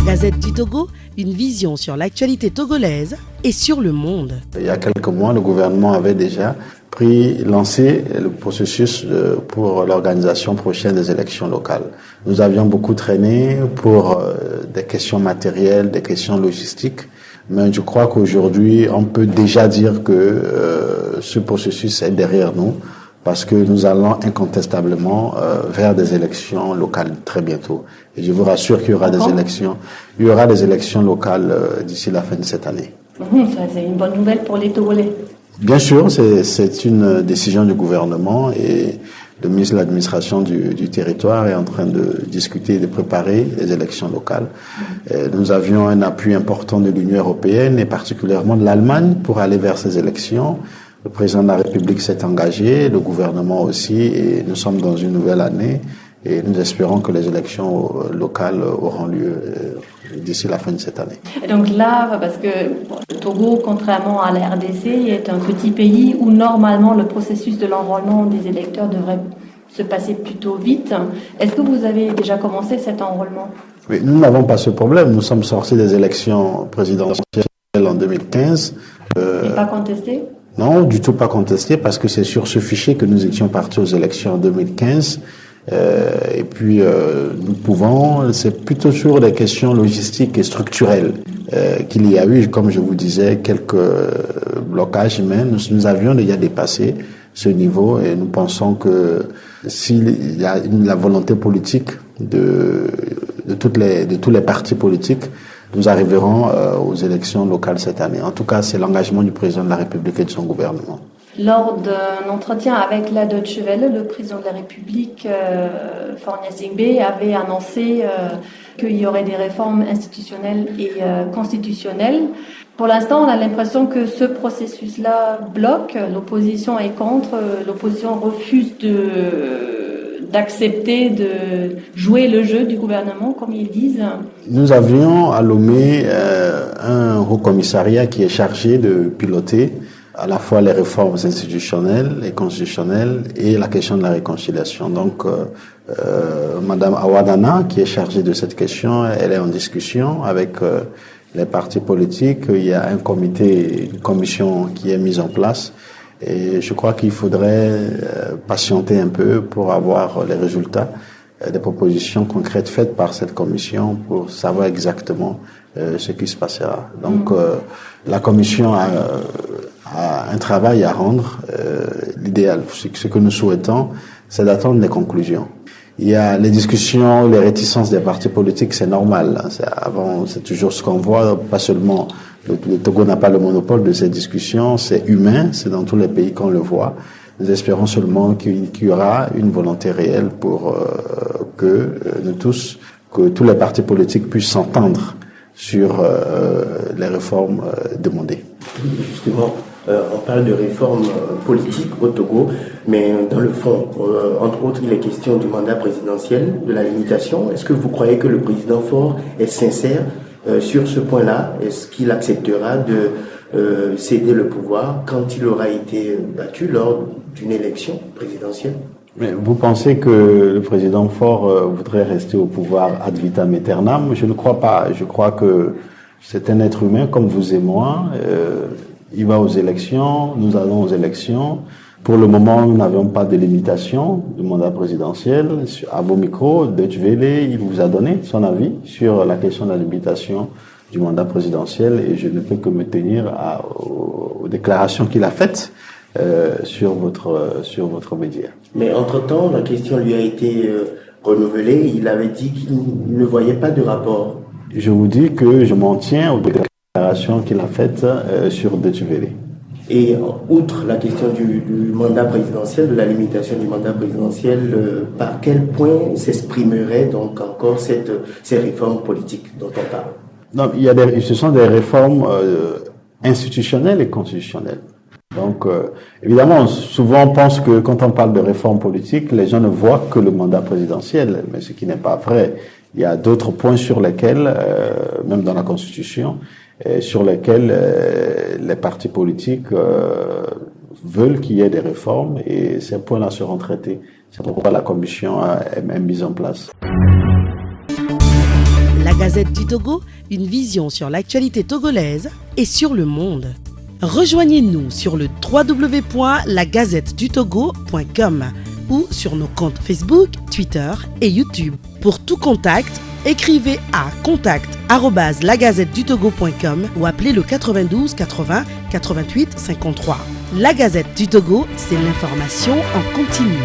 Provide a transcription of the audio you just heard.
Gazette du Togo, une vision sur l'actualité togolaise et sur le monde. Il y a quelques mois, le gouvernement avait déjà lancé le processus pour l'organisation prochaine des élections locales. Nous avions beaucoup traîné pour des questions matérielles, des questions logistiques, mais je crois qu'aujourd'hui, on peut déjà dire que ce processus est derrière nous, parce que nous allons incontestablement vers des élections locales très bientôt. Et je vous rassure qu'il y aura des élections locales d'ici la fin de cette année. Ça, c'est une bonne nouvelle pour les Togolais. Bien sûr, c'est une décision du gouvernement et le ministre de l'administration du territoire est en train de discuter et de préparer les élections locales. Nous avions un appui important de l'Union européenne et particulièrement de l'Allemagne pour aller vers ces élections. Le président de la République s'est engagé, le gouvernement aussi, et nous sommes dans une nouvelle année et nous espérons que les élections locales auront lieu d'ici la fin de cette année. Et donc là, parce que le Togo, contrairement à la RDC, est un petit pays où normalement le processus de l'enrôlement des électeurs devrait se passer plutôt vite. Est-ce que vous avez déjà commencé cet enrôlement? Oui, nous n'avons pas ce problème. Nous sommes sortis des élections présidentielles en 2015. Et pas contesté? Non, du tout pas contesté, parce que c'est sur ce fichier que nous étions partis aux élections en 2015. Et puis, nous pouvons, c'est plutôt sur des questions logistiques et structurelles qu'il y a eu, comme je vous disais, quelques blocages, mais nous avions déjà dépassé ce niveau et nous pensons que s'il y a la volonté politique de tous les partis politiques, nous arriverons aux élections locales cette année. En tout cas, c'est l'engagement du président de la République et de son gouvernement. Lors d'un entretien avec la Deutsche Welle, le président de la République, Faure Gnassingbé, avait annoncé qu'il y aurait des réformes institutionnelles et constitutionnelles. Pour l'instant, on a l'impression que ce processus-là bloque. L'opposition est contre. L'opposition refuse d'accepter de jouer le jeu du gouvernement, comme ils disent. Nous avions à Lomé un haut commissariat qui est chargé de piloter à la fois les réformes institutionnelles et constitutionnelles et la question de la réconciliation. Donc, Madame Awadana, qui est chargée de cette question, elle est en discussion avec les partis politiques. Il y a une commission qui est mise en place. Et je crois qu'il faudrait patienter un peu pour avoir les résultats des propositions concrètes faites par cette commission pour savoir exactement ce qui se passera. Donc, la commission a un travail à rendre. L'idéal, ce que nous souhaitons, c'est d'attendre les conclusions. Il y a les discussions, les réticences des partis politiques, c'est normal. C'est toujours ce qu'on voit, pas seulement. Le Togo n'a pas le monopole de ces discussions, c'est humain, c'est dans tous les pays qu'on le voit. Nous espérons seulement qu'il y aura une volonté réelle pour que tous les partis politiques puissent s'entendre sur les réformes demandées. Justement, on parle de réformes politiques au Togo, mais dans le fond, entre autres, il est question du mandat présidentiel, de la limitation. Est-ce que vous croyez que le président Faure est sincère sur ce point-là? Est-ce qu'il acceptera de céder le pouvoir quand il aura été battu lors d'une élection présidentielle? Mais vous pensez que le président Faure voudrait rester au pouvoir ad vitam aeternam? Je ne crois pas. Je crois que c'est un être humain comme vous et moi. Il va aux élections, nous allons aux élections. Pour le moment, nous n'avons pas de limitation du mandat présidentiel. À vos micros, Deutsche Welle, il vous a donné son avis sur la question de la limitation du mandat présidentiel et je ne peux que me tenir aux déclarations qu'il a faites sur votre média. Mais entre-temps, la question lui a été renouvelée. Il avait dit qu'il ne voyait pas de rapport. Je vous dis que je m'en tiens aux déclarations qu'il a faites sur Deutsche Welle. Et outre la question du mandat présidentiel, de la limitation du mandat présidentiel, par quel point s'exprimerait donc encore ces réformes politiques dont on parle? Non, ce sont des réformes institutionnelles et constitutionnelles. Donc, évidemment, souvent on pense que quand on parle de réformes politiques, les gens ne voient que le mandat présidentiel, mais ce qui n'est pas vrai. Il y a d'autres points sur lesquels, même dans la Constitution, sur lesquels les partis politiques veulent qu'il y ait des réformes et ces points-là seront traités. C'est pourquoi la commission est mise en place. La Gazette du Togo, une vision sur l'actualité togolaise et sur le monde. Rejoignez-nous sur le www.lagazettedutogo.com ou sur nos comptes Facebook, Twitter et YouTube. Pour tout contact, écrivez à contact@lagazettedutogo.com ou appelez le 92 80 88 53. La Gazette du Togo, c'est l'information en continu.